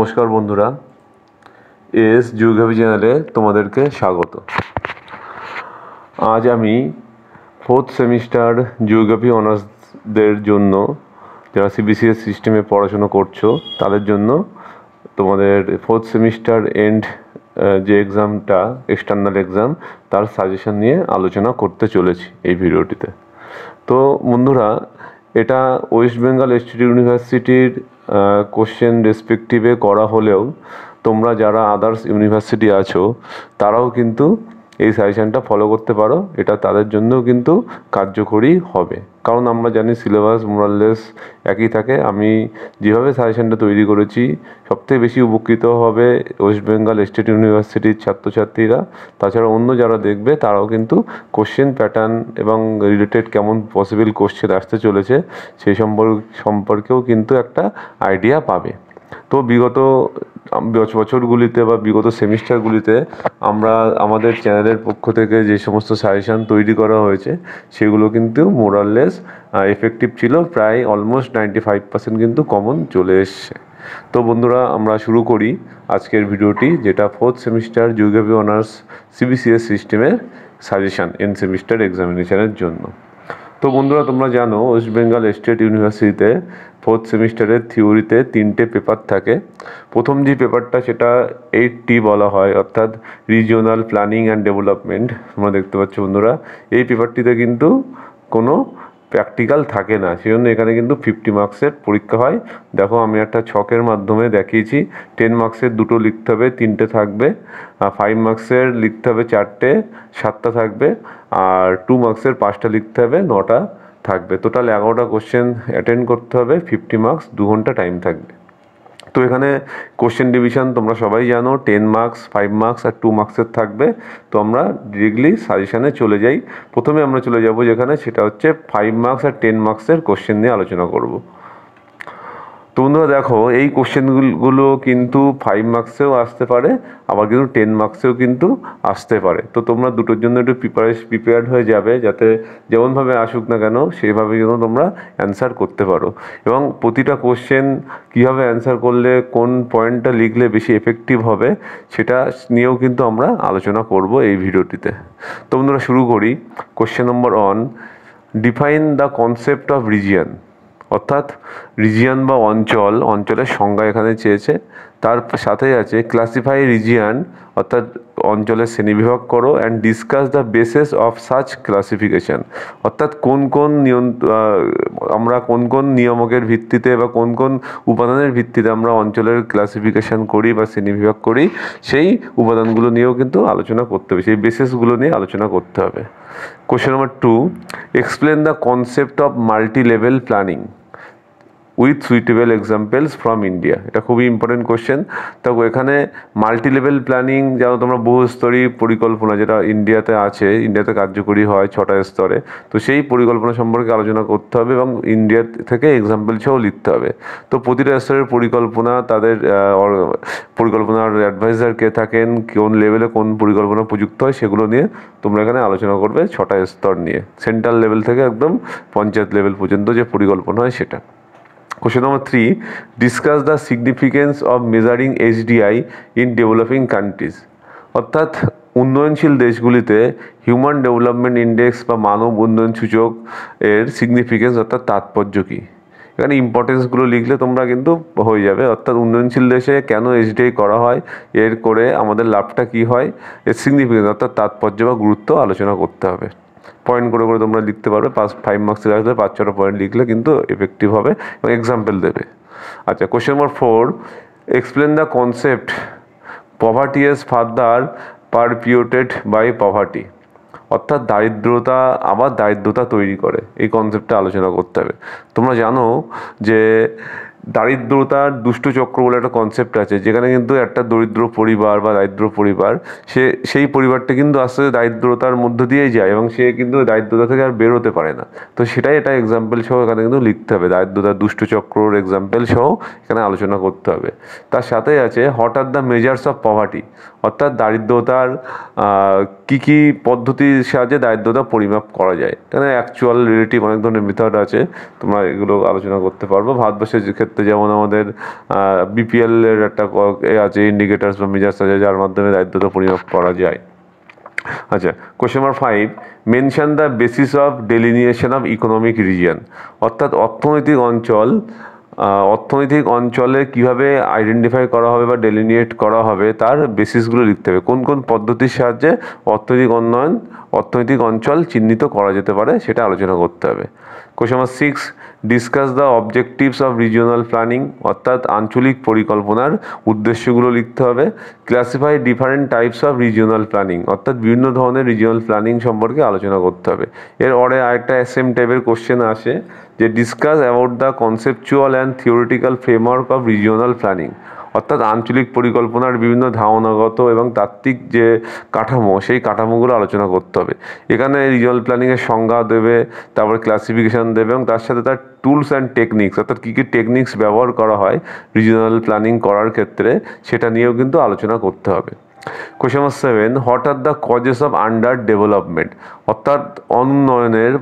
নমস্কার বন্ধুরা, S geography চ্যানেলে তোমাদেরকে স্বাগত। আজ আমি ফোর্থ সেমিস্টার জিওগ্রাফি অনার্সদের জন্য যারা সিবিসিএস সিস্টেমে পড়াশুনো করছো তাদের জন্য তোমাদের ফোর্থ সেমিস্টার এন্ড যে এক্সামটা এক্সটার্নাল এক্সাম তার সাজেশন নিয়ে আলোচনা করতে চলেছি এই ভিডিওটিতে। তো বন্ধুরা, এটা ওয়েস্ট বেঙ্গল স্টেট ইউনিভার্সিটির কোশ্চেন রেসপেক্টিভে করা হলেও তোমরা যারা আদার্স ইউনিভার্সিটি আছো তারাও কিন্তু এই সাজেশানটা ফলো করতে পারো। এটা তাদের জন্যও কিন্তু কার্যকরী হবে, কারণ আমরা জানি সিলেবাস মোরাললেস একই থাকে। আমি যেভাবে সাজেশানটা তৈরি করেছি সবথেকে বেশি উপকৃত হবে ওয়েস্ট বেঙ্গল স্টেট ইউনিভার্সিটির ছাত্রছাত্রীরা। তাছাড়া অন্য যারা দেখবে তারাও কিন্তু কোশ্চেন প্যাটার্ন এবং রিলেটেড কেমন পসিবল কোশ্চেন আসতে চলেছে সেই সম্পর্কেও কিন্তু একটা আইডিয়া পাবে। তো বিগত বছরগুলিতে বা বিগত সেমিস্টারগুলিতে আমরা আমাদের চ্যানেলের পক্ষ থেকে যে সমস্ত সাজেশান তৈরি করা হয়েছে সেগুলো কিন্তু মোরাললেস এফেক্টিভ ছিল। প্রায় অলমোস্ট 95% কিন্তু কমন চলে এসছে। তো বন্ধুরা, আমরা শুরু করি আজকের ভিডিওটি, যেটা fourth semester geography honours CBCS সিস্টেমের সাজেশান এন সেমিস্টার এক্সামিনেশনের জন্য। তো বন্ধুরা, তোমরা জানো ওয়েস্ট বেঙ্গল স্টেট ইউনিভার্সিটিতে ফোর্থ সেমিস্টারের থিওরিতে 3টে পেপার থাকে। প্রথম যে পেপারটা সেটা 8T বলা হয়, অর্থাৎ রিজিওনাল প্ল্যানিং অ্যান্ড ডেভেলপমেন্ট। তোমরা দেখতে পাচ্ছ বন্ধুরা, এই পেপারটিতে কিন্তু কোনো প্র্যাকটিক্যাল থাকে না, সেই জন্য এখানে কিন্তু 50 মার্কসের পরীক্ষা হয়। দেখো, আমি একটা ছকের মাধ্যমে দেখিয়েছি। 10 মার্কসের 2টো লিখতে হবে, 3টে থাকবে। 5 মার্কসের লিখতে হবে 4টে, 7টা থাকবে। আর 2 মার্কসের 5টা লিখতে হবে, 9টা থাকবে। টোটাল 11টা কোশ্চেন অ্যাটেন্ড করতে হবে, 50 মার্কস, 2 ঘন্টা টাইম থাকবে। তো এখানে কোশ্চেন ডিভিশন তোমরা সবাই জানো, 10 মার্কস, 5 মার্কস আর 2 মার্কসের থাকবে। তো আমরা ডিরেক্টলি সাজেশানে চলে যাই। প্রথমে আমরা চলে যাব যেখানে, সেটা হচ্ছে 5 মার্কস আর 10 মার্কসের কোশ্চেন নিয়ে আলোচনা করব। তো বন্ধুরা দেখো, এই কোশ্চেনগুলো কিন্তু 5 মার্কসেও আসতে পারে, আবার কিন্তু 10 মার্কসেও কিন্তু আসতে পারে। তো তোমরা দুটোর জন্য একটু প্রিপেয়ার্ড হয়ে যাবে, যাতে যেমনভাবে আসুক না কেন সেইভাবে যেন তোমরা অ্যান্সার করতে পারো। এবং প্রতিটা কোশ্চেন কীভাবে অ্যান্সার করলে কোন পয়েন্টটা লিখলে বেশি এফেক্টিভ হবে সেটা নিয়েও কিন্তু আমরা আলোচনা করব এই ভিডিওটিতে। তো বন্ধুরা, শুরু করি। Question number 1, define the concept of region. অর্থাৎ রিজিয়ন বা অঞ্চলের সংজ্ঞা এখানে চেয়েছে। তার সাথেই আছে ক্লাসিফাই রিজিয়ন, অর্থাৎ অঞ্চলের শ্রেণীবিভাগ করো, and discuss the basis of such classification. অর্থাৎ আমরা কোন কোন নিয়ামকের ভিত্তিতে বা কোন কোন উপাদানের ভিত্তিতে আমরা অঞ্চলের ক্লাসিফিকেশন করি বা শ্রেণীবিভাগ করি, সেই উপাদানগুলো নিয়েও কিন্তু আলোচনা করতে হবে, সেই বেসিসগুলো নিয়ে আলোচনা করতে হবে। Question number 2, explain the concept of multi level planning with suitable examples from India. এটা খুবই ইম্পর্টেন্ট কোশ্চেন। তো এখানে মাল্টি লেভেল প্ল্যানিং, যেমন তোমরা বহুস্তরী পরিকল্পনা যেটা ইন্ডিয়াতে কার্যকরী হয় 6টা স্তরে, তো সেই পরিকল্পনা সম্পর্কে আলোচনা করতে হবে এবং ইন্ডিয়া থেকে এক্সাম্পল সহ লিখতে হবে। তো প্রতিটা স্তরের পরিকল্পনা, তাদের পরিকল্পনার অ্যাডভাইজার কে থাকেন, কোন লেভেলে কোন পরিকল্পনা প্রযুক্ত হয়, সেগুলো নিয়ে তোমরা এখানে আলোচনা করবে 6টা স্তর নিয়ে, সেন্ট্রাল লেভেল থেকে একদম পঞ্চায়েত লেভেল পর্যন্ত যে পরিকল্পনা হয় সেটা। Question number 3, discuss the significance of measuring HDI in developing countries. অর্থাৎ উন্নয়নশীল দেশগুলিতে হিউম্যান ডেভেলপমেন্ট ইন্ডেক্স বা মানব উন্নয়ন সূচক এর সিগনিফিকেন্স, অর্থাৎ তাৎপর্য কী। এখানে ইম্পর্টেন্সগুলো লিখলে তোমরা কিন্তু হয়ে যাবে। অর্থাৎ উন্নয়নশীল দেশে কেন HDI করা হয়, এর করে আমাদের লাভটা কী হয়, এর সিগনিফিকেন্স অর্থাৎ তাৎপর্য বা গুরুত্ব আলোচনা করতে হবে। পয়েন্ট করে করে তোমরা লিখতে পারবে। 5 মার্কসের আসলে 5-6টা পয়েন্ট লিখলে কিন্তু এফেক্টিভ হবে এবং এক্সাম্পল দেবে। আচ্ছা, question number 4, explain the concept poverty as further perpetuated by poverty. অর্থাৎ দারিদ্রতা তৈরি করে, এই কনসেপ্টটা আলোচনা করতে হবে। তোমরা জানো যে দারিদ্রতার দুষ্ট চক্র বলে একটা কনসেপ্ট আছে, যেখানে কিন্তু একটা দরিদ্র পরিবার বা দারিদ্র পরিবার, সেই পরিবারটা কিন্তু আস্তে আস্তে দারিদ্রতার মধ্য দিয়েই যায় এবং সে কিন্তু দারিদ্রতা থেকে আর বেরোতে পারে না। তো সেটাই এটা এক্সাম্পল সহ এখানে কিন্তু লিখতে হবে, দারিদ্রতার দুষ্ট চক্রর এক্সাম্পল সহ এখানে আলোচনা করতে হবে। তার সাথে আছে what are the measures of poverty. অর্থাৎ দারিদ্রতার কী কী পদ্ধতির সাহায্যে দারিদ্রতা পরিমাপ করা যায়। এখানে অ্যাকচুয়াল, রিলেটিভ অনেক ধরনের মেথড আছে, তোমরা এগুলো আলোচনা করতে পারবো। ভারতবর্ষের ক্ষেত্রে ক্ষেত্রে যেমন আমাদের বিপিএল এর একটা আছে ইন্ডিকেটার্স বা মেজার্স আছে, যার মাধ্যমে দারিদ্রতা পরিমাপ করা যায়। আচ্ছা, question number 5, mention the basis of delineation of economic region. অর্থাৎ অর্থনৈতিক অঞ্চলে কিভাবে আইডেন্টিফাই করা হবে বা ডেলিনিয়েট করা হবে তার বেসিসগুলো লিখতে হবে। কোন কোন পদ্ধতির সাহায্যে অর্থনৈতিক অঞ্চল চিহ্নিত করা যেতে পারে সেটা আলোচনা করতে হবে। Question number 6, discuss the objectives of regional planning. অর্থাৎ আঞ্চলিক পরিকল্পনার উদ্দেশ্যগুলো লিখতে হবে। Classify different types of regional planning. অর্থাৎ বিভিন্ন ধরনের রিজিওনাল প্ল্যানিং সম্পর্কে আলোচনা করতে হবে। এর পরে আরেকটা সেম টাইপের কোশ্চেন আসে যে discuss about the conceptual and theoretical framework of regional planning. অর্থাৎ আঞ্চলিক পরিকল্পনার বিভিন্ন ধারণাগত এবং তাত্ত্বিক যে কাঠামো, সেই কাঠামোগুলো আলোচনা করতে হবে। এখানে রিজিওনাল প্ল্যানিংয়ের সংজ্ঞা দেবে, তারপরে ক্লাসিফিকেশান দেবে এবং তার সাথে তার টুলস অ্যান্ড টেকনিক্স, অর্থাৎ কী কী টেকনিক্স ব্যবহার করা হয় রিজিওনাল প্ল্যানিং করার ক্ষেত্রে, সেটা নিয়েও কিন্তু আলোচনা করতে হবে। Question number 7, what are the causes of under development. অর্থাৎ অনুন্নয়নের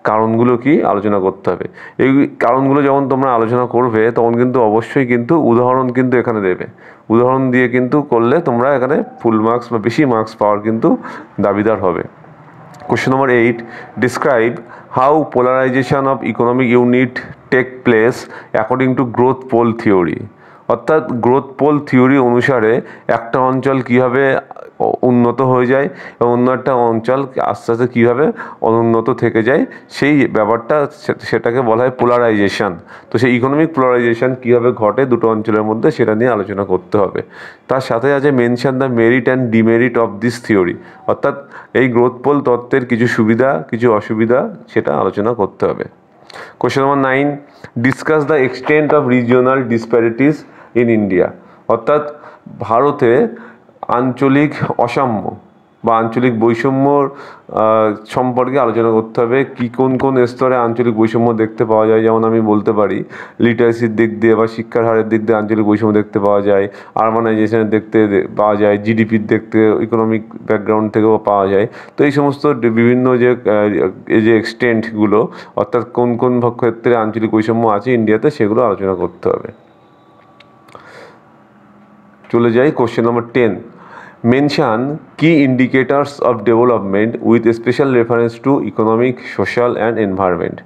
কারণগুলো কি আলোচনা করতে হবে। এই কারণগুলো যখন তোমরা আলোচনা করবে তখন কিন্তু অবশ্যই কিন্তু উদাহরণ কিন্তু এখানে দেবে। উদাহরণ দিয়ে কিন্তু করলে তোমরা এখানে ফুল মার্কস বা বেশি মার্কস পাওয়ার কিন্তু দাবিদার হবে। Question number 8, describe how polarisation of economic unit take place according to growth pole theory. অর্থাৎ গ্রোথ পোল থিওরি অনুসারে একটা অঞ্চল কীভাবে উন্নত হয়ে যায় এবং অন্য একটা অঞ্চল আস্তে আস্তে কীভাবে অনুন্নত থেকে যায়, সেই ব্যাপারটা সেটাকে বলা হয় পোলারাইজেশন। তো সেই ইকোনমিক পোলারাইজেশন কীভাবে ঘটে দুটো অঞ্চলের মধ্যে, সেটা নিয়ে আলোচনা করতে হবে। তার সাথে আছে mention the merit and demerit of this theory. অর্থাৎ এই গ্রোথ পোল তত্ত্বের কিছু সুবিধা কিছু অসুবিধা সেটা আলোচনা করতে হবে। Question number 9, discuss the extent of regional disparities in India. অর্থাৎ ভারতে আঞ্চলিক অসাম্য বা আঞ্চলিক বৈষম্যর সম্পর্কে আলোচনা করতে হবে। কোন কোন স্তরে আঞ্চলিক বৈষম্য দেখতে পাওয়া যায়, যেমন আমি বলতে পারি লিটারেসির দিক দিয়ে বা শিক্ষার হারের দিক দিয়ে আঞ্চলিক বৈষম্য দেখতে পাওয়া যায়, আরবানাইজেশনের দেখতে পাওয়া যায়, জিডিপির দেখতে, ইকোনমিক ব্যাকগ্রাউন্ড থেকেও পাওয়া যায়। তো এই সমস্ত বিভিন্ন যে এক্সটেন্টগুলো, অর্থাৎ কোন কোন ক্ষেত্রে আঞ্চলিক বৈষম্য আছে ইন্ডিয়াতে, সেগুলো আলোচনা করতে হবে। চলে যাই কোশ্চেন নাম্বার 10, মেনশন কি indicators of development with special reference two economic, social and environment.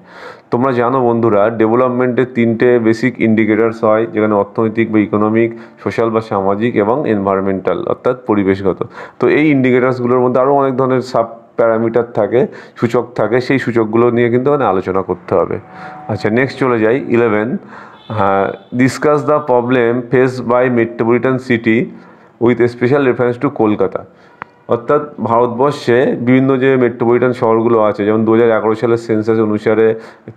তোমরা জানো বন্ধুরা, ডেভেলপমেন্টের 3টে বেসিক ইন্ডিকেটার্স হয়, যেখানে অর্থনৈতিক বা ইকোনমিক, সোশ্যাল বা সামাজিক এবং এনভায়রনমেন্টাল অর্থাৎ পরিবেশগত। তো এই ইন্ডিকেটার্সগুলোর মধ্যে আরও অনেক ধরনের সাব প্যারামিটার থাকে, সূচক থাকে, সেই সূচকগুলো নিয়ে কিন্তু মানে আলোচনা করতে হবে। আচ্ছা, নেক্সট চলে যাই 11, discuss the problem face by metropolitan city with special reference to Kolkata. অর্থাৎ ভারতবর্ষে বিভিন্ন যে মেট্রোপলিটন শহরগুলো আছে, যেমন 2011 সালের সেন্সাস অনুসারে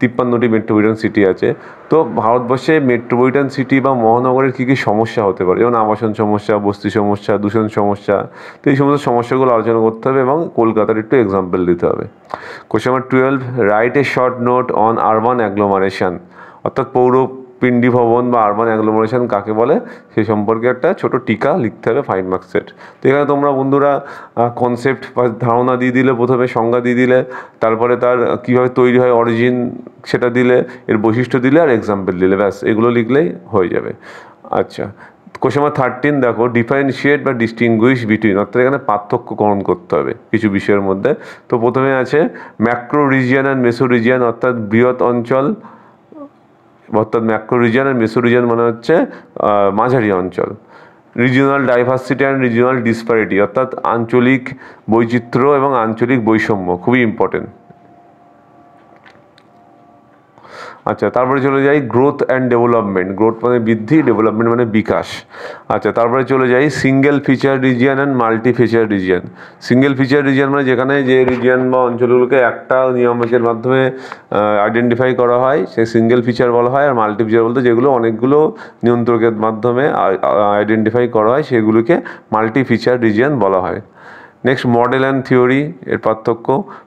53টি মেট্রোপলিটন সিটি আছে। তো ভারতবর্ষে মেট্রোপলিটন সিটি বা মহানগরের কী কী সমস্যা হতে পারে, যেমন আবাসন সমস্যা, বস্তি সমস্যা, দূষণ সমস্যা। তো এই সমস্ত সমস্যাগুলো আলোচনা করতে হবে এবং কলকাতার একটু এক্সাম্পল দিতে হবে। Question number 12, write a short note on urban agglomeration. অর্থাৎ পিন্ডি ভবন বা আরবান অ্যাগ্লোমারেশন কাকে বলে সেই সম্পর্কে একটা ছোট টিকা লিখতে হবে 5 মার্কসের। তো এখানে তোমরা বন্ধুরা কনসেপ্ট বা ধারণা দিয়ে দিলে, প্রথমে সংজ্ঞা দিয়ে দিলে, তারপরে তার কীভাবে তৈরি হয় অরিজিন সেটা দিলে, এর বৈশিষ্ট্য দিলে আর এক্সাম্পল দিলে, ব্যাস এগুলো লিখলেই হয়ে যাবে। আচ্ছা, কোশ্চেন নাম্বার 13 দেখো, ডিফারেন্সিয়েট বা ডিস্টিংগুইশ বিটুইন। অর্থাৎ এখানে পার্থক্যকরণ করতে হবে কিছু বিষয়ের মধ্যে। তো প্রথমে আছে ম্যাক্রো রিজিয়ন অ্যান্ড মেসো রিজিয়ন। অর্থাৎ বৃহৎ অঞ্চল, অর্থাৎ ম্যাক্রো রিজিয়ন আর মেসো রিজিয়ন মানে হচ্ছে মাঝারি অঞ্চল। Regional diversity and regional disparity, অর্থাৎ আঞ্চলিক বৈচিত্র্য এবং আঞ্চলিক বৈষম্য, খুবই ইম্পর্টেন্ট। আচ্ছা, তারপরে চলে যাই গ্রোথ অ্যান্ড ডেভেলপমেন্ট। গ্রোথ মানে বৃদ্ধি, ডেভেলপমেন্ট মানে বিকাশ। আচ্ছা, তারপরে চলে যাই single feature region and multi feature region. Single feature region মানে যেখানে যে রিজিয়ন বা অঞ্চলগুলোকে একটা নিয়ামকের মাধ্যমে আইডেন্টিফাই করা হয় সে সিঙ্গেল ফিচার বলা হয়। আর মাল্টি ফিচার বলতে যেগুলো অনেকগুলো নিয়ন্ত্রকের মাধ্যমে আইডেন্টিফাই করা হয় সেগুলোকে মাল্টি ফিচার রিজিয়ন বলা হয়। নেক্সট মডেল অ্যান্ড থিওরি এর পার্থক্য,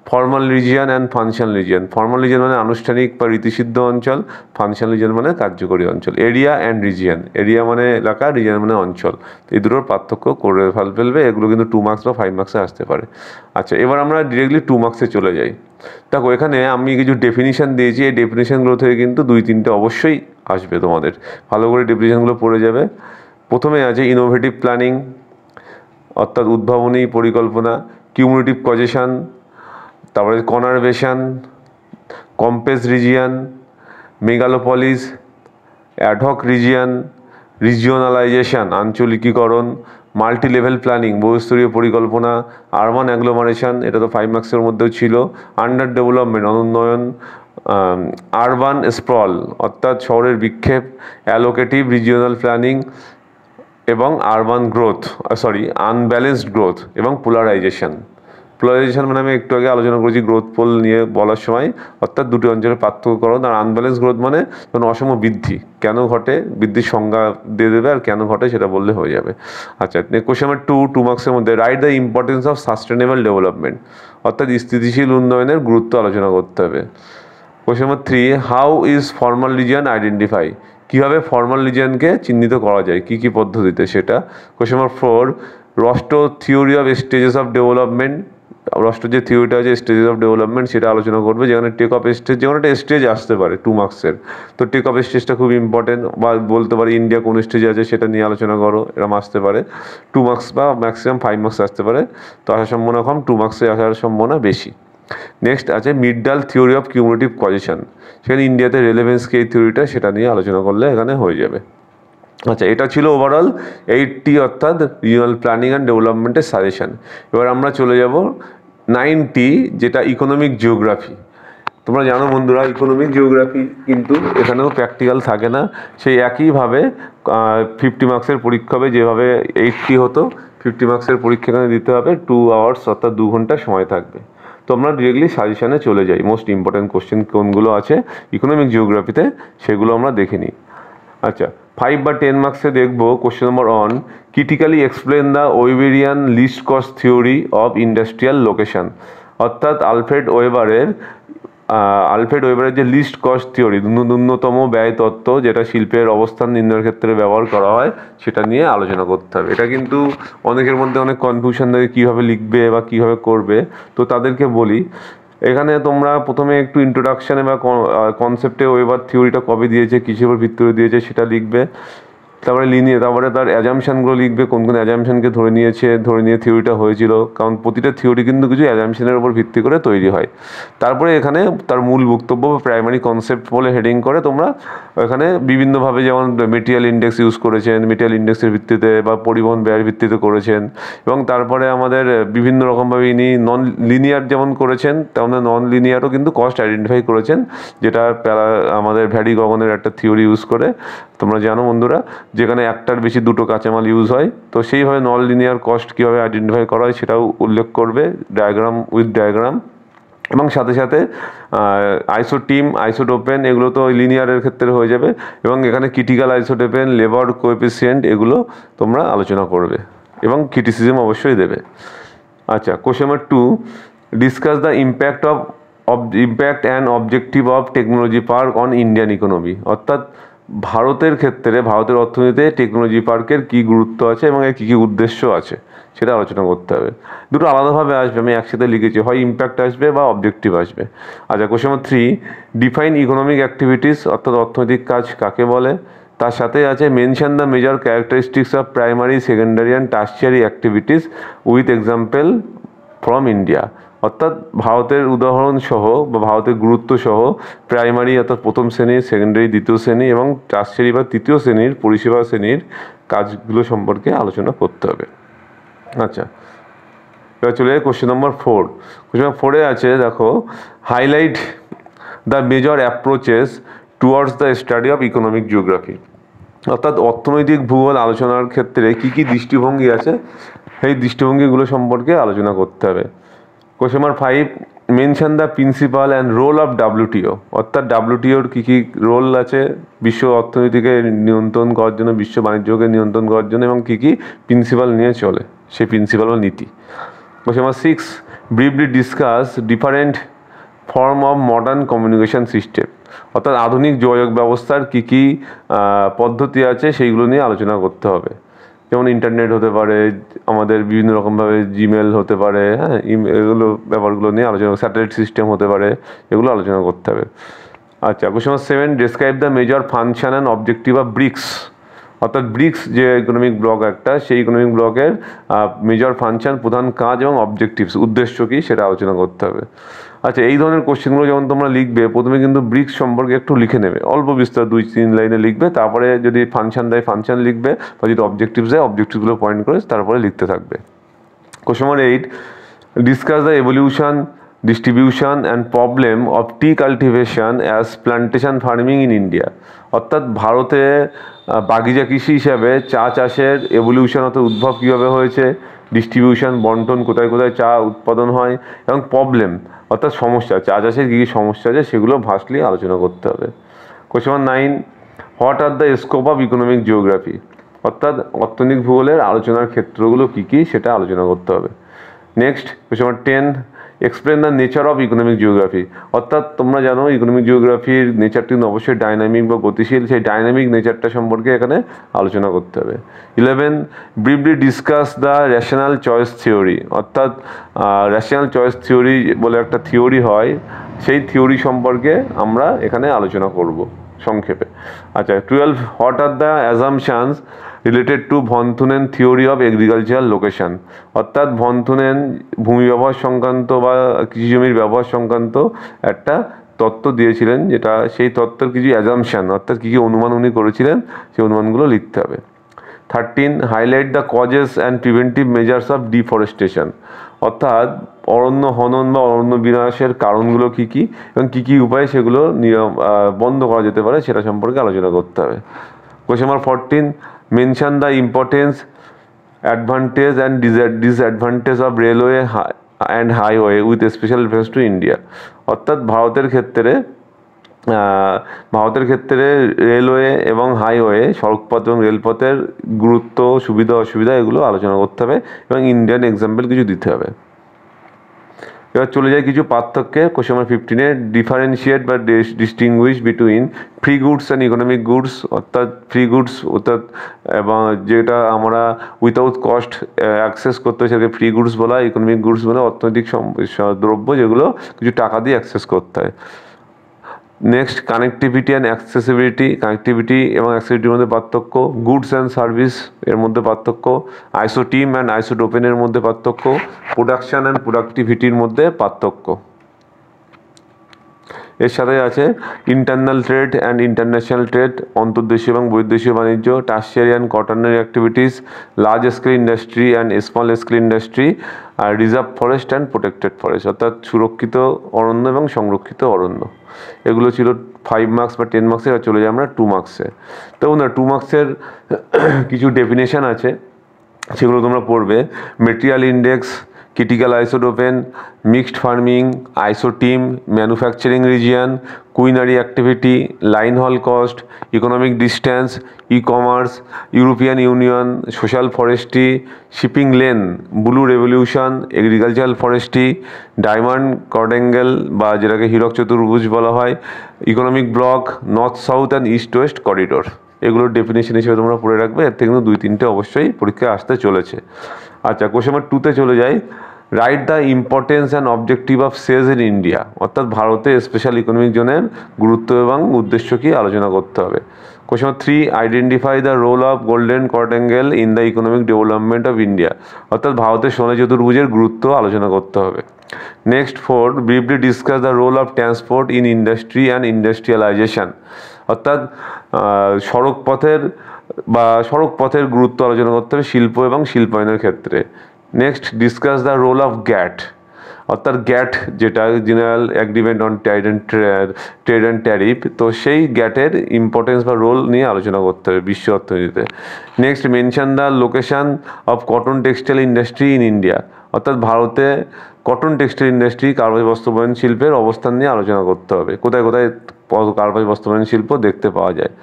formal region and functional region. Formal region মানে আনুষ্ঠানিক বা রীতিসিদ্ধ অঞ্চল, ফাংশনাল রিজিয়ন মানে কার্যকরী অঞ্চল। এরিয়া অ্যান্ড রিজিয়ন, এরিয়া মানে এলাকা, রিজিয়ন মানে অঞ্চল। এই দুটোর পার্থক্য করে ফেলবে, এগুলো কিন্তু 2 মার্কস বা 5 মার্কসে আসতে পারে। আচ্ছা, এবার আমরা ডিরেক্টলি 2 মার্কসে চলে যাই। দেখো, এখানে আমি কিছু ডেফিনিশন দিয়েছি, এই ডেফিনিশনগুলো থেকে কিন্তু 2-3টে অবশ্যই আসবে তোমাদের, ভালো করে ডেফিনিশনগুলো পড়ে যাবে। প্রথমে আছে ইনোভেটিভ প্ল্যানিং, অর্থাৎ উদ্ভাবনী পরিকল্পনা, কিউমুলেটিভ কজেশন, তারপরে conurbation, compage region, megalopolis, ad hoc region, regionalisation আঞ্চলিকীকরণ, মাল্টি লেভেল প্ল্যানিং বহুস্তরীয় পরিকল্পনা, আরবান অ্যাগ্লোমারেশন, এটা তো 5 মার্কসের মধ্যেও ছিল, আন্ডার ডেভেলপমেন্ট অনুন্নয়ন, আরবান স্প্রল অর্থাৎ শহরের বিক্ষেপ, অ্যালোকেটিভ রিজিওনাল প্ল্যানিং এবং আরবান গ্রোথ আনব্যালেন্সড গ্রোথ এবং পোলারাইজেশন। পোলারাইজেশন মানে আমি একটু আগে আলোচনা করেছি গ্রোথ পোল নিয়ে বলার সময়, অর্থাৎ দুটি অঞ্চলের পার্থক্যকরণ। আর আনব্যালেন্স গ্রোথ মানে যেমন অসম বৃদ্ধি, কেন ঘটে বৃদ্ধির সংজ্ঞা দিয়ে দেবে, আর কেন ঘটে সেটা বললে হয়ে যাবে। আচ্ছা, কোশ্চেন নাম্বার 2 মার্কসের মধ্যে write the importance of sustainable development, অর্থাৎ স্থিতিশীল উন্নয়নের গুরুত্ব আলোচনা করতে হবে। Question number 3 how is formal region identify, কীভাবে ফর্মাল রিজিয়নকে চিহ্নিত করা যায়, কী কী পদ্ধতিতে সেটা। Question number 4 Rostow theory of stages of development, রস্টোর যে থিওরিটা আছে স্টেজেস অফ ডেভেলপমেন্ট সেটা আলোচনা করবে, যেখানে টেক অফ স্টেজ, যেমন একটা স্টেজ আসতে পারে 2 মার্কসের, তো টেক অফ স্টেজটা খুব ইম্পর্টেন্ট, বা বলতে পারে ইন্ডিয়া কোন স্টেজে আছে সেটা নিয়ে আলোচনা করো, এরকম আসতে পারে 2 মার্কস বা ম্যাক্সিমাম 5 মার্কস আসতে পারে, তো আসার সম্ভাবনা কম, 2 মার্কসে আসার সম্ভাবনা বেশি। নেক্সট আছে মিডডাল থিওরি অফ কিউমুলেটিভ কজেশন, সেখানে ইন্ডিয়াতে রেলেভেন্স কি এই থিওরিটা, সেটা নিয়ে আলোচনা করলে এখানে হয়ে যাবে। আচ্ছা, এটা ছিল ওভারঅল 80 অর্থাৎ রিজিওনাল প্ল্যানিং অ্যান্ড ডেভেলপমেন্টের সাজেশন। এবার আমরা চলে যাব 90, যেটা ইকোনমিক জিওগ্রাফি। তোমরা জানো বন্ধুরা, ইকোনমিক জিওগ্রাফি কিন্তু এখানেও প্র্যাকটিক্যাল থাকে না, সেই একইভাবে 50 মার্কসের পরীক্ষা হবে, যেভাবে 80 হতো 50 মার্কসের পরীক্ষা এখানে দিতে হবে, 2 আওয়ার্স অর্থাৎ 2 ঘন্টা সময় থাকবে। তো আমরা ডিরেক্টলি সাজেশানে চলে যাই, মোস্ট ইম্পর্ট্যান্ট কোশ্চেন কোনগুলো আছে ইকোনমিক জিওগ্রাফিতে সেগুলো আমরা দেখে নিই। আচ্ছা, 5 বা 10 মার্কসে দেখবো question number 1 critically explain the Weberian least cost theory of industrial location, অর্থাৎ আলফ্রেড ওয়েবারের যে লিস্ট কস্ট থিওরি, ন্যূনতম ব্যয় তত্ত্ব, যেটা শিল্পের অবস্থান নির্ণয়ের ক্ষেত্রে ব্যবহার করা হয়, সেটা নিয়ে আলোচনা করতে হবে। এটা কিন্তু অনেকের মধ্যে অনেক কনফিউশন থাকে কীভাবে লিখবে বা কীভাবে করবে, তো তাদেরকে বলি এখানে তোমরা প্রথমে একটু ইন্ট্রোডাকশানে বা কনসেপ্টে ওয়েবার থিওরিটা কবে দিয়েছে, কিসের উপর ভিত্তি করে দিয়েছে সেটা লিখবে। তারপরে তার অ্যাজামশানগুলো লিখবে, কোন কোন অ্যাজামশানকে ধরে নিয়ে থিওরিটা হয়েছিল, কারণ প্রতিটা থিওরি কিন্তু কিছু অ্যাজামশানের উপর ভিত্তি করে তৈরি হয়। তারপরে এখানে তার মূল বক্তব্য বা প্রাইমারি কনসেপ্ট বলে হেডিং করে তোমরা এখানে বিভিন্নভাবে, যেমন মেটেরিয়াল ইন্ডেক্স ইউজ করেছেন, মেটেরিয়াল ইন্ডেক্সের ভিত্তিতে বা পরিবহন ব্যয়ের ভিত্তিতে করেছেন, এবং তারপরে আমাদের বিভিন্ন রকমভাবে ইনি নন লিনিয়ার যেমন করেছেন, তেমন নন লিনিয়ারও কিন্তু কস্ট আইডেন্টিফাই করেছেন, যেটা আমাদের ভ্যারি গগনের একটা থিওরি ইউজ করে। তোমরা জানো বন্ধুরা, যেখানে একটার বেশি দুটো কাঁচামাল ইউজ হয়, তো সেইভাবে নন লিনিয়ার কস্ট কীভাবে আইডেন্টিফাই করা হয় সেটাও উল্লেখ করবে ডায়াগ্রাম, এবং সাথে সাথে আইসোটিম, আইসোটোপেন, এগুলো তো লিনিয়ারের ক্ষেত্রে হয়ে যাবে, এবং এখানে ক্রিটিক্যাল আইসোটোপেন, লেবার কোএফিসিয়েন্ট, এগুলো তোমরা আলোচনা করবে এবং ক্রিটিসিজম অবশ্যই দেবে। আচ্ছা, question number 2 discuss the impact and objective of technology park on Indian economy, অর্থাৎ ভারতের ক্ষেত্রে, ভারতের অর্থনীতিতে টেকনোলজি পার্কের কী গুরুত্ব আছে এবং এর কী কী উদ্দেশ্য আছে সেটা আলোচনা করতে হবে। দুটো আলাদাভাবে আসবে, আমি একসাথে লিখেছি, হয় ইম্প্যাক্ট আসবে বা অবজেক্টিভ আসবে। আচ্ছা, কোশ্চেন নম্বর 3 ডিফাইন ইকোনমিক অ্যাক্টিভিটিস, অর্থাৎ অর্থনৈতিক কাজ কাকে বলে। তার সাথে আছে mention the major characteristics of primary, secondary and tertiary activities with example from India, অর্থাৎ ভারতের উদাহরণ সহ বা ভারতের গুরুত্ব সহ প্রাইমারি অর্থাৎ প্রথম শ্রেণী, সেকেন্ডারি দ্বিতীয় শ্রেণী এবং টার্সিয়ারি বা তৃতীয় শ্রেণীর পরিষেবা শ্রেণীর কাজগুলো সম্পর্কে আলোচনা করতে হবে। আচ্ছা, এবার চলে যায় কোশ্চেন নম্বর 4। কোশ্চেন নম্বর 4-এ আছে, দেখো, highlight the major approaches towards the study of economic geography, অর্থাৎ অর্থনৈতিক ভূগোল আলোচনার ক্ষেত্রে কী কী দৃষ্টিভঙ্গি আছে সেই দৃষ্টিভঙ্গিগুলো সম্পর্কে আলোচনা করতে হবে। Question number 5 mention the principal and role of WTO, অর্থাৎ ডাব্লিউটিওর কী কী রোল আছে বিশ্ব অর্থনীতিকে নিয়ন্ত্রণ করার জন্য, বিশ্ব বাণিজ্যকে নিয়ন্ত্রণ করার জন্য, এবং কী কী প্রিন্সিপাল নিয়ে চলে, সেই প্রিন্সিপাল বা নীতি। Question number 6 briefly discuss different form of modern communication system, অর্থাৎ আধুনিক যোগাযোগ ব্যবস্থার কী কী পদ্ধতি আছে সেইগুলো নিয়ে আলোচনা করতে হবে, যেমন ইন্টারনেট হতে পারে, আমাদের বিভিন্ন রকমভাবে জিমেল হতে পারে, হ্যাঁ, এগুলো ব্যাপারগুলো নিয়ে আলোচনা, স্যাটেলাইট সিস্টেম হতে পারে, এগুলো আলোচনা করতে হবে। আচ্ছা, question number 7, describe the major function and objective of BRICS. অর্থাৎ ব্রিক্স যে ইকোনমিক ব্লক একটা, সেই ইকোনমিক ব্লকের মেজর ফাংশন, প্রধান কাজ এবং অবজেক্টিভস, উদ্দেশ্য কী সেটা আলোচনা করতে হবে। আচ্ছা, এই ধরনের কোশ্চেনগুলো যখন তোমরা লিখবে, প্রথমে কিন্তু ব্রিক্স সম্পর্কে একটু লিখে নেবে, অল্প বিস্তার 2-3 লাইনে লিখবে, তারপরে যদি ফাংশন দেয় ফাংশন লিখবে, বা যদি অবজেক্টিভস দেয় অবজেক্টিভসগুলো পয়েন্ট করে তারপরে লিখতে থাকবে। Question number 8, discuss the evolution, distribution and problem of T cultivation as plantation farming in India. অর্থাৎ ভারতে বাগিচা কৃষি হিসাবে চা চাষের এভলিউশন, অর্থাৎ উদ্ভব কীভাবে হয়েছে, ডিস্ট্রিবিউশন বন্টন, কোথায় কোথায় চা উৎপাদন হয়, এবং প্রবলেম অর্থাৎ সমস্যা, চা চাষের কী কী সমস্যা আছে সেগুলো ভাস্টলি আলোচনা করতে হবে। Question number 9, what are the scope of economic geography. অর্থাৎ অর্থনৈতিক ভূগোলের আলোচনার ক্ষেত্রগুলো কী কী সেটা আলোচনা করতে হবে। Next question number 10, explain the nature of economic geography. অর্থাৎ তোমরা জানো ইকোনমিক জিওগ্রাফির নেচারটি কিন্তু অবশ্যই ডাইনামিক বা গতিশীল, সেই ডাইনামিক নেচারটা সম্পর্কে এখানে আলোচনা করতে হবে। 11, briefly discuss the rational choice theory. অর্থাৎ রেশনাল চয়েস থিওরি বলে একটা থিওরি হয়, সেই থিওরি সম্পর্কে আমরা এখানে আলোচনা করব সংক্ষেপে। আচ্ছা, 12, what are the assumptions related to von Thunen theory of agricultural location. অর্থাৎ ভন থুনেন ভূমি ব্যবহার সংক্রান্ত বা কৃষি জমির ব্যবহার সংক্রান্ত একটা তত্ত্ব দিয়েছিলেন, যেটা সেই তত্ত্বের কিছু অ্যাজাম্পশন, অর্থাৎ কী কী অনুমান উনি করেছিলেন, সেই অনুমানগুলো লিখতে হবে। 13, highlight the causes and preventive measures of deforestation. অর্থাৎ অরণ্য হনন বা অরণ্য বিনাশের কারণগুলো কী কী এবং কী কী উপায়ে সেগুলো বন্ধ করা যেতে পারে সেটা সম্পর্কে আলোচনা করতে হবে। Question number 14, mention the importance, advantage and disadvantage of railway and highway with special reference to India. অর্থাৎ ভারতের ক্ষেত্রে রেলওয়ে এবং হাইওয়ে, সড়কপথ এবং রেলপথের গুরুত্ব, সুবিধা অসুবিধা এগুলো আলোচনা করতে হবে এবং ইন্ডিয়ান এক্সাম্পল কিছু দিতে হবে। এবার চলে যায় কিছু পার্থক্যে। কোশ্চেন নাম্বার 15, ডিফারেন্সিয়েট বা distinguish between free goods and economic goods. অর্থাৎ ফ্রি গুডস অর্থাৎ এবং যেটা আমরা উইথাউট কস্ট অ্যাক্সেস করতে হয় সেটাকে ফ্রি গুডস বলা হয়, ইকোনমিক গুডস বলে অর্থনৈতিক দ্রব্য যেগুলো কিছু টাকা দিয়ে অ্যাক্সেস করতে হয়। Next, connectivity and accessibility. Connectivity এবং অ্যাক্সেসিবিলিটির মধ্যে পার্থক্য। গুডস অ্যান্ড সার্ভিস এর মধ্যে পার্থক্য। আইসোটিম অ্যান্ড আইসোটোপেনের মধ্যে পার্থক্য। প্রোডাকশান অ্যান্ড প্রোডাক্টিভিটির মধ্যে পার্থক্য। এর সাথে আছে internal trade and international trade, অন্তর্দেশীয় এবং বহির্দেশীয় বাণিজ্য, tertiary and quaternary activities, large scale industry and small scale industry, আর reserve forest and protected forest. অর্থাৎ সুরক্ষিত অরণ্য এবং সংরক্ষিত অরণ্য। এগুলো ছিল 5 মার্কস বা 10 মার্কসে। আর চলে যাই আমরা 2 মার্কসে। তো না 2 মার্কসের কিছু ডেফিনেশান আছে, সেগুলো তোমরা পড়বে। Material index, critical isodapane, mixed farming, isotim, manufacturing region, quinary activity, line haul cost, economic distance, e commerce, European Union, social forestry, shipping lane, blue revolution, agricultural forestry, diamond quadrangle বা যেটাকে হীরক চতুর্ভুজ বলা হয়, economic bloc, north south and east west corridor. এগুলোর definition হিসেবে তোমরা পড়ে রাখবে। এর থেকে কিন্তু 2-3টে অবশ্যই পরীক্ষায় আসতে চলেছে। আচ্ছা, কোশ্চেন নাম্বার 2তে চলে যাই। Right the importance and objective of Sage in India. অর্থাৎ ভারতে স্পেশাল ইকোনমিক জোনের গুরুত্ব এবং উদ্দেশ্য কী আলোচনা করতে হবে। Question number 3, identify the role of golden quadrangle in the economic development of India. অর্থাৎ ভারতের সোনা চতুর্ভুজের গুরুত্ব আলোচনা করতে হবে। Next 4, briefly discuss the role of transport in industry and industrialisation. অর্থাৎ সড়কপথের গুরুত্ব আলোচনা করতে হবে শিল্প এবং শিল্পায়নের ক্ষেত্রে। Next, discuss the role of GATT. অর্থাৎ গ্যাট যেটা general agreement on trade and tariff, তো সেই গ্যাটের ইম্পর্টেন্স বা রোল নিয়ে আলোচনা করতে হবে বিশ্ব অর্থনীতিতে। Next, mention the location of cotton textile industry in India. অর্থাৎ ভারতে কটন টেক্সটাইল ইন্ডাস্ট্রি, কার্পাস বস্ত্রবয়ন শিল্পের অবস্থান নিয়ে আলোচনা করতে হবে, কোথায় কোথায় কার্পাস বস্ত্রবয়ন শিল্প দেখতে পাওয়া যায়।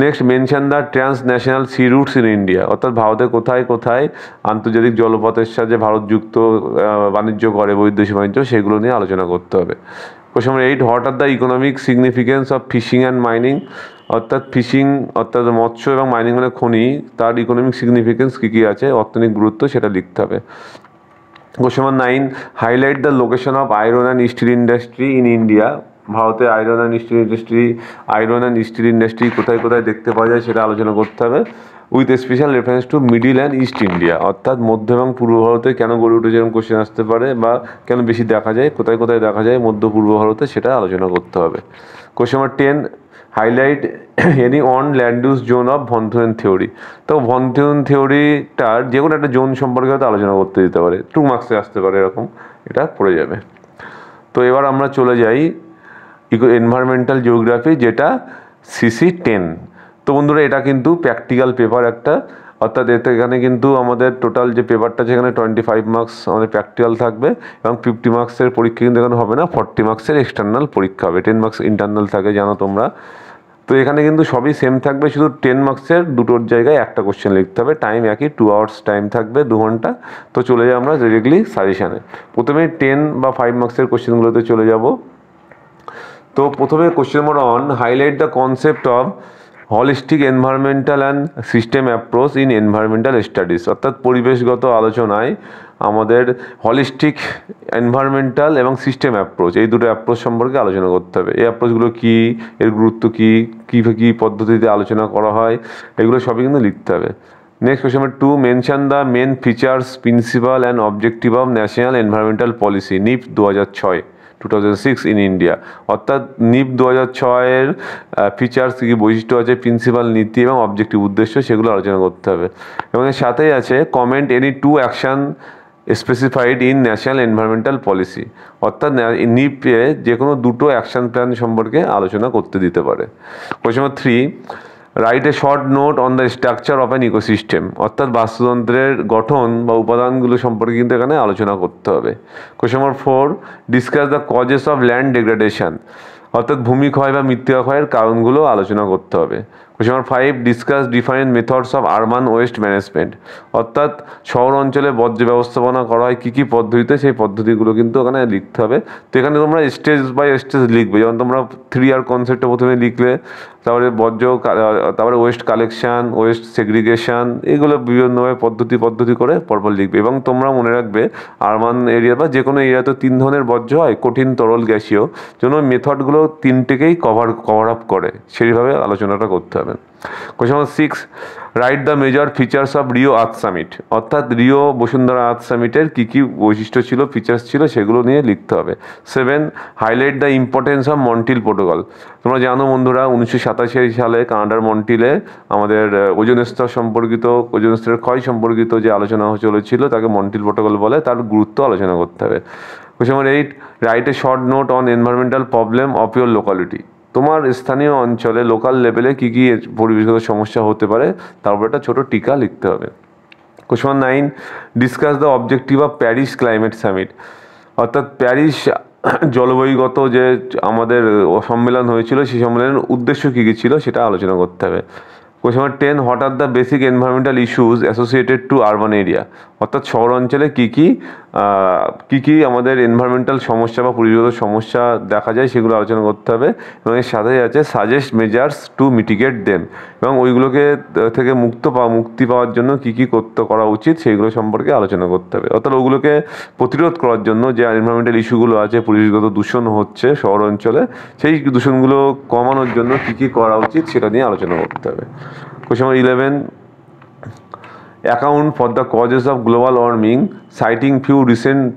Next, mention the transnational sea routes in India. অর্থাৎ ভারতে কোথায় কোথায় আন্তর্জাতিক জলপথের সাথে ভারত যুক্ত বাণিজ্য করে, বৈদেশিক বাণিজ্য, সেগুলো নিয়ে আলোচনা করতে হবে। Question number 8, what are the economic significance of fishing and mining. অর্থাৎ ফিশিং অর্থাৎ মৎস্য এবং মাইনিং মানে খনি, তার ইকোনমিক সিগনিফিকেন্স কী কী আছে, অর্থনৈতিক গুরুত্ব, সেটা লিখতে হবে। Question number 9, highlight the location of iron and still industry in India ভারতে আয়রন অ্যান্ড স্টিল ইন্ডাস্ট্রি কোথায় কোথায় দেখতে পাওয়া যায় সেটা আলোচনা করতে হবে, with special reference two middle and east India, অর্থাৎ মধ্য এবং পূর্ব ভারতে কেন গড়ে উঠেছে এরকম কোশ্চেন আসতে পারে, বা কেন বেশি দেখা যায়, কোথায় কোথায় দেখা যায় মধ্য পূর্ব ভারতে, সেটা আলোচনা করতে হবে। Question number 10, highlight any on land use zone of von Thunen theory. তো ভন থিওরেন থিওরিটার যে কোনো একটা জোন সম্পর্কে হয়তো আলোচনা করতে দিতে পারে, 2 মার্কসে আসতে পারে এরকম, এটা পড়ে যাবে। তো এবার আমরা চলে যাই এনভায়রনমেন্টাল জিওগ্রাফি, যেটা সিসি 10। তো বন্ধুরা এটা কিন্তু প্র্যাকটিক্যাল পেপার একটা, অর্থাৎ এখানে কিন্তু আমাদের টোটাল যে পেপারটা সেখানে 25 মার্কস আমাদের প্র্যাকটিক্যাল থাকবে, এবং 50 মার্কসের পরীক্ষা কিন্তু এখানে হবে না, 40 মার্কসের এক্সটার্নাল পরীক্ষা হবে, 10 মার্কস ইন্টারনাল থাকে জানো তোমরা। তো এখানে কিন্তু সবই সেম থাকবে, শুধু 10 মার্কসের দুটোর জায়গায় একটা কোশ্চেন লিখতে হবে, টাইম একই, 2 আওয়ার্স টাইম থাকবে, 2 ঘন্টা। তো চলে যাই আমরা ডিরেক্টলি সাজেশানে। প্রথমে 10 বা 5 মার্কসের কোশ্চেনগুলোতে চলে যাব। তো প্রথমে question number 1, highlight the concept of holistic environmental and system approach in environmental studies, অর্থাৎ পরিবেশগত আলোচনায় আমাদের হলিস্টিক এনভায়রনমেন্টাল এবং সিস্টেম অ্যাপ্রোচ, এই দুটো অ্যাপ্রোচ সম্পর্কে আলোচনা করতে হবে। এই অ্যাপ্রোচগুলো কী, এর গুরুত্ব কী, কী পদ্ধতিতে আলোচনা করা হয়, এগুলো সবই কিন্তু লিখতে হবে। Next question number 2, mention the main features, principal and objective of national environmental policy NEP 2006 in India, অর্থাৎ নিপ 2006-এর ফিচার্স কী, বৈশিষ্ট্য আছে, প্রিন্সিপাল নীতি এবং অবজেক্টিভ উদ্দেশ্য, সেগুলো আলোচনা করতে হবে। এবং এর সাথেই আছে comment any 2 action specified in national environmental policy, অর্থাৎ নিপে যে কোনো 2টো অ্যাকশান প্ল্যান সম্পর্কে আলোচনা করতে দিতে পারে। Question number 3, right a short note on the structure of an ecosystem, অর্থাৎ বাস্তুতন্ত্রের গঠন বা উপাদানগুলো সম্পর্কে কিন্তু এখানে আলোচনা করতে হবে। Question number 4, discuss the causes of land degradation, অর্থাৎ ভূমিক্ষয় বা মৃত্তিকাক্ষয়ের কারণগুলো আলোচনা করতে হবে। Question number 5, discuss different methods of urban waste management, অর্থাৎ শহর অঞ্চলে বর্জ্য ব্যবস্থাপনা করা হয় কী কী পদ্ধতিতে, সেই পদ্ধতিগুলো কিন্তু ওখানে লিখতে হবে। তো এখানে তোমরা স্টেজ বাই স্টেজ লিখবে, যেমন তোমরা 3R কনসেপ্টটা প্রথমে লিখলে, তারপরে তারপরে ওয়েস্ট কালেকশান, ওয়েস্ট সেগ্রিগেশন, এগুলো বিভিন্নভাবে পদ্ধতি করে পরপর লিখবে। এবং তোমরা মনে রাখবে আরবান এরিয়া বা যে কোনো এরিয়াতে 3 ধরনের বর্জ্য হয়, কঠিন, তরল, গ্যাসীয়, জন্য মেথডগুলো 3টেকেই কভার আপ করে, সেইভাবে আলোচনাটা করতে হবে। Question number 6, write the major features of Rio earth summit, অর্থাৎ রিও বসুন্ধরা আর্থ সামিটের কী কী বৈশিষ্ট্য ছিল, ফিচার্স ছিল, সেগুলো নিয়ে লিখতে হবে। 7, highlight the importance of Montreal protocol. তোমরা জানো বন্ধুরা 1987 সালে কানাডার মন্ট্রিলে আমাদের ওজোন স্তরের ক্ষয় সম্পর্কিত যে আলোচনা চলেছিল, তাকে মন্ট্রিল প্রোটোকল বলে, তার গুরুত্ব আলোচনা করতে হবে। Question number 8, right a short note on environmental problem of your locality, তোমার স্থানীয় অঞ্চলে লোকাল লেভেলে কী কী পরিবেশগত সমস্যা হতে পারে, তার উপর একটা ছোটো টিকা লিখতে হবে। Question number 9, discuss the objective of Paris climate summit, অর্থাৎ প্যারিস জলবায়ুগত যে আমাদের সম্মেলন হয়েছিল, সেই সম্মেলনের উদ্দেশ্য কী কী ছিল, সেটা আলোচনা করতে হবে। Question number 10, what are the basic environmental issues associated to urban area, অর্থাৎ শহর অঞ্চলে কী কী আমাদের এনভায়রনমেন্টাল সমস্যা বা পরিবেশগত সমস্যা দেখা যায়, সেগুলো আলোচনা করতে হবে। এবং এর সাথেই আছে suggest measures two mitigate them, এবং ওইগুলোকে থেকে মুক্তি পাওয়ার জন্য কী করা উচিত, সেইগুলো সম্পর্কে আলোচনা করতে হবে। অর্থাৎ ওগুলোকে প্রতিরোধ করার জন্য যে এনভায়রনমেন্টাল ইস্যুগুলো আছে, পরিবেশগত দূষণ হচ্ছে শহর অঞ্চলে, সেই দূষণগুলো কমানোর জন্য কী করা উচিত, সেটা নিয়ে আলোচনা করতে হবে। Question number 11, account for the causes of global warming citing few recent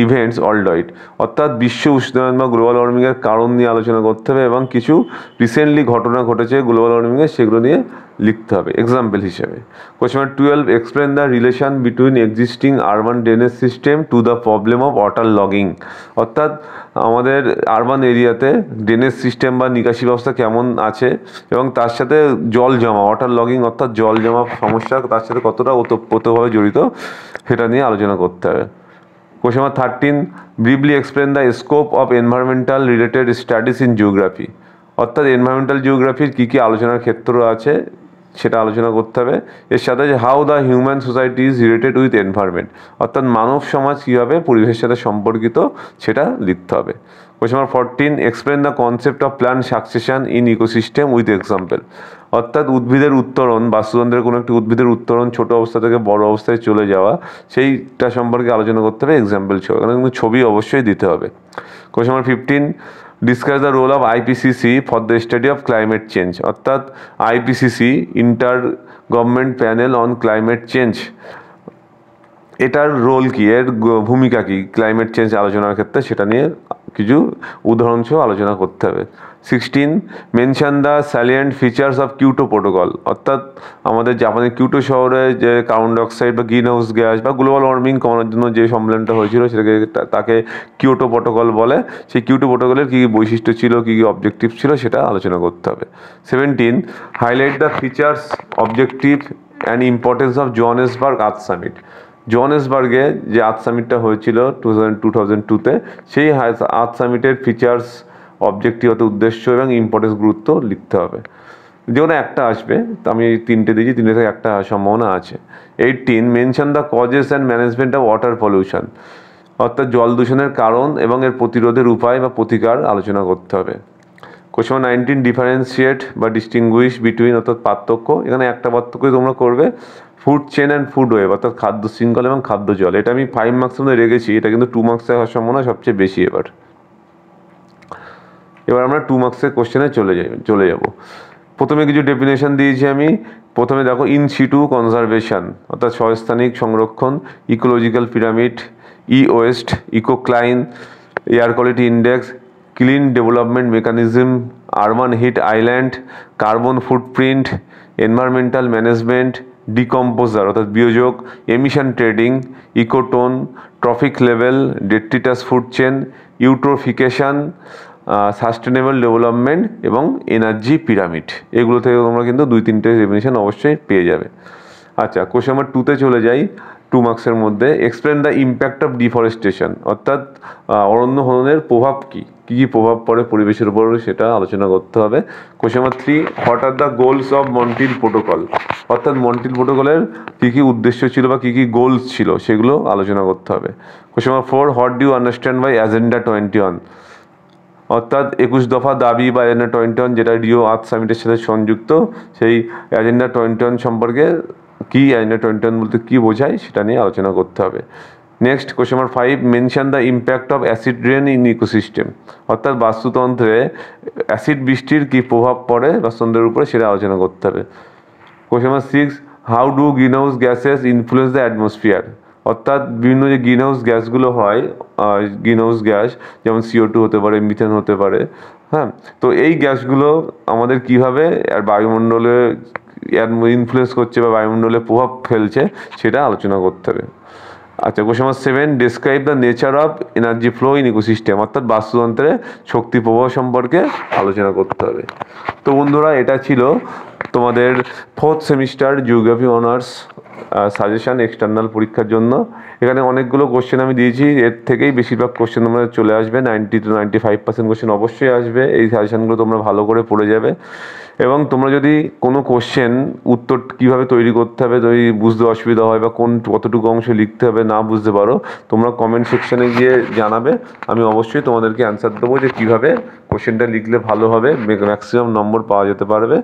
events world wide, অর্থাৎ বিশ্ব উষ্ণায়ন বা গ্লোবাল ওয়ার্মিংয়ের কারণ নিয়ে আলোচনা করতে হবে, এবং কিছু রিসেন্টলি ঘটনা ঘটেছে গ্লোবাল ওয়ার্মিংয়ের, সেগুলো নিয়ে লিখতে হবে এক্সাম্পল হিসেবে। Question number 12, explain the relation between existing urban drainage system to the problem of water logging, অর্থাৎ আমাদের আরবান এরিয়াতে ড্রেনেজ সিস্টেম বা নিকাশি ব্যবস্থা কেমন আছে, এবং তার সাথে জল জমা, ওয়াটার লগিং অর্থাৎ জল জমা সমস্যা তার সাথে কতটা ওতপ্রোতভাবে জড়িত, সেটা নিয়ে আলোচনা করতে হবে। Question number 13, briefly explain the scope of environmental related studies in geography, অর্থাৎ এনভায়রনমেন্টাল জিওগ্রাফির কী আলোচনার ক্ষেত্র আছে, সেটা আলোচনা করতে হবে। এর সাথে যে how the human society is related with environment, অর্থাৎ মানব সমাজ কীভাবে পরিবেশের সাথে সম্পর্কিত, সেটা লিখতে হবে। Question number 14, explain the concept of plant succession in ecosystem with example, অর্থাৎ উদ্ভিদের উত্তরণ, বাস্তুতন্ত্রের কোনো একটি উদ্ভিদের উত্তরণ ছোটো অবস্থা থেকে বড় অবস্থায় চলে যাওয়া, সেইটা সম্পর্কে আলোচনা করতে হবে এক্সাম্পল ছবি, এখানে কিন্তু ছবি অবশ্যই দিতে হবে। Question number 15, discuss the role of IPCC for the study of climate change, অর্থাৎ IPCC inter government panel on climate change, এটার রোল কী, এর ভূমিকা কী ক্লাইমেট চেঞ্জ আলোচনার ক্ষেত্রে, সেটা নিয়ে কিছু উদাহরণ সহ আলোচনা করতে হবে। 16 mention the salient features of Kyoto protocol, অর্থাৎ আমাদের জাপানের কিউটো শহরে যে কার্বন ডাইঅক্সাইড বা গ্রিন হাউস গ্যাস বা গ্লোবাল ওয়ার্মিং কমানোর জন্য যে সম্মেলনটা হয়েছিল সেটাকে তাকে কিউটো প্রোটোকল বলে। সেই কিউটো প্রোটোকলের কী কী বৈশিষ্ট্য ছিল, কী কী অবজেক্টিভ ছিল, সেটা আলোচনা করতে হবে। 17 highlight the features, objective and importance of Johannesburg earth summit. জোহানেসবার্গে যে আর্থ সামিটটা হয়েছিল 2002-তে, সেই আর্থ সামিটের ফিচার্স, অবজেক্টিভ অর্থাৎ উদ্দেশ্য এবং ইম্পর্টেন্স, গুরুত্ব লিখতে হবে। যে কোনো একটা আসবে, তো আমি 3টে দিয়েছি, 3টে থেকে একটা সম্ভাবনা আছে। 18 mention the causes and management of water pollution, অর্থাৎ জল দূষণের কারণ এবং এর প্রতিরোধের উপায় বা প্রতিকার আলোচনা করতে হবে। কোশ্চেন 19 ডিফারেন্সিয়েট বা ডিস্টিংগুইশ বিটুইন, অর্থাৎ পার্থক্য, এখানে একটা পার্থক্যই তোমরা করবে, food chain and food web, অর্থাৎ খাদ্য শৃঙ্খল এবং খাদ্য জল। এটা আমি 5 মার্কসের মধ্যে রেখেছি, এটা কিন্তু 2 মার্কসে হওয়ার সম্ভাবনা সবচেয়ে বেশি। এবার আমরা 2 মার্কসের কোশ্চেনে চলে যাব। প্রথমে কিছু ডেফিনেশন দিয়েছি আমি। প্রথমে দেখো ইন সিটু কনজারভেশন, অর্থাৎ সহস্থানিক সংরক্ষণ, ecological pyramid, e waste, ecocline, air quality index, clean development mechanism, urban heat island, carbon footprint, environmental management, decomposer অর্থাৎ বিয়োজক, emission trading, ecotone, trophic level, detritus food chain, eutrophication, sustainable development এবং energy pyramid. এগুলো থেকে তোমরা কিন্তু 2-3টে definition অবশ্যই পেয়ে যাবে। আচ্ছা, কোশ্চেন নাম্বার 2তে চলে যাই। 2 মার্কসের মধ্যে explain the impact of deforestation, অর্থাৎ অরণ্য হননের প্রভাব কী কী প্রভাব পড়ে পরিবেশের উপর, সেটা আলোচনা করতে হবে। Question number 3 what are the goals of Montreal protocol, অর্থাৎ মন্ট্রিল প্রোটোকলের কী কী উদ্দেশ্য ছিল বা কী কী গোলস ছিল সেগুলো আলোচনা করতে হবে। Question number 4 what do you understand by agenda 21, অর্থাৎ 21 দফা দাবি বা এজেন্ডা 21 যেটা রিও আর্থ সামিটের সাথে সংযুক্ত, সেই এজেন্ডা 21 সম্পর্কে কী, এজেন্ডা 21 বলতে কী বোঝায় সেটা নিয়ে আলোচনা করতে হবে। Next question number 5 mention the impact of acid rain in ecosystem, অর্থাৎ বাস্তুতন্ত্রে অ্যাসিড বৃষ্টির কী প্রভাব পড়ে বাস্তুতন্ত্রের উপরে, সেটা আলোচনা করতে হবে। Question number 6 how do green house gases influence the atmosphere, অর্থাৎ বিভিন্ন যে গ্রিন হাউস গ্যাসগুলো হয়, গ্রিন হাউস গ্যাস যেমন CO2 হতে পারে, মিথেন হতে পারে, হ্যাঁ, তো এই গ্যাসগুলো আমাদের কীভাবে বায়ুমণ্ডলে ইনফ্লুয়েন্স করছে বা বায়ুমণ্ডলে প্রভাব ফেলছে, সেটা আলোচনা করতে হবে। আচ্ছা, question number 7 describe the nature of energy flow in ecosystem, অর্থাৎ বাস্তুতন্ত্রে শক্তি প্রবাহ সম্পর্কে আলোচনা করতে হবে। তো বন্ধুরা, এটা ছিল তোমাদের 4th semester geography honours suggestion external পরীক্ষার জন্য। এখানে অনেকগুলো কোশ্চেন আমি দিয়েছি, এর থেকেই বেশিরভাগ কোশ্চেন তোমরা চলে আসবে, 90-95% কোশ্চেন অবশ্যই আসবে। এই সাজেশানগুলো তোমরা ভালো করে পড়ে যাবে এবং তোমরা যদি কোনো কোশ্চেন উত্তর কীভাবে তৈরি করতে হবে যদি বুঝতে অসুবিধা হয় বা কতটুকু অংশ লিখতে হবে না বুঝতে পারো, তোমরা কমেন্ট সেকশানে গিয়ে জানাবে। আমি অবশ্যই তোমাদেরকে অ্যান্সার দেবো যে কীভাবে কোশ্চেনটা লিখলে ভালো হবে, ম্যাক্সিমাম নম্বর পাওয়া যেতে পারবে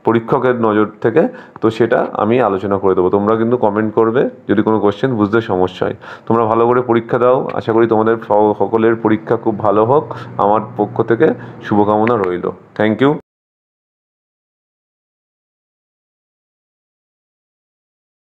পরীক্ষকের নজর থেকে। তো সেটা আমি আলোচনা করে দেবো, তোমরা কিন্তু কমেন্ট করবে যদি কোনো কোশ্চেন বুঝতে সমস্যা হয়। তোমরা ভালো করে পরীক্ষা দাও, আশা করি তোমাদের সকলের পরীক্ষা খুব ভালো হোক। আমার পক্ষ থেকে শুভকামনা রইল। Thank you.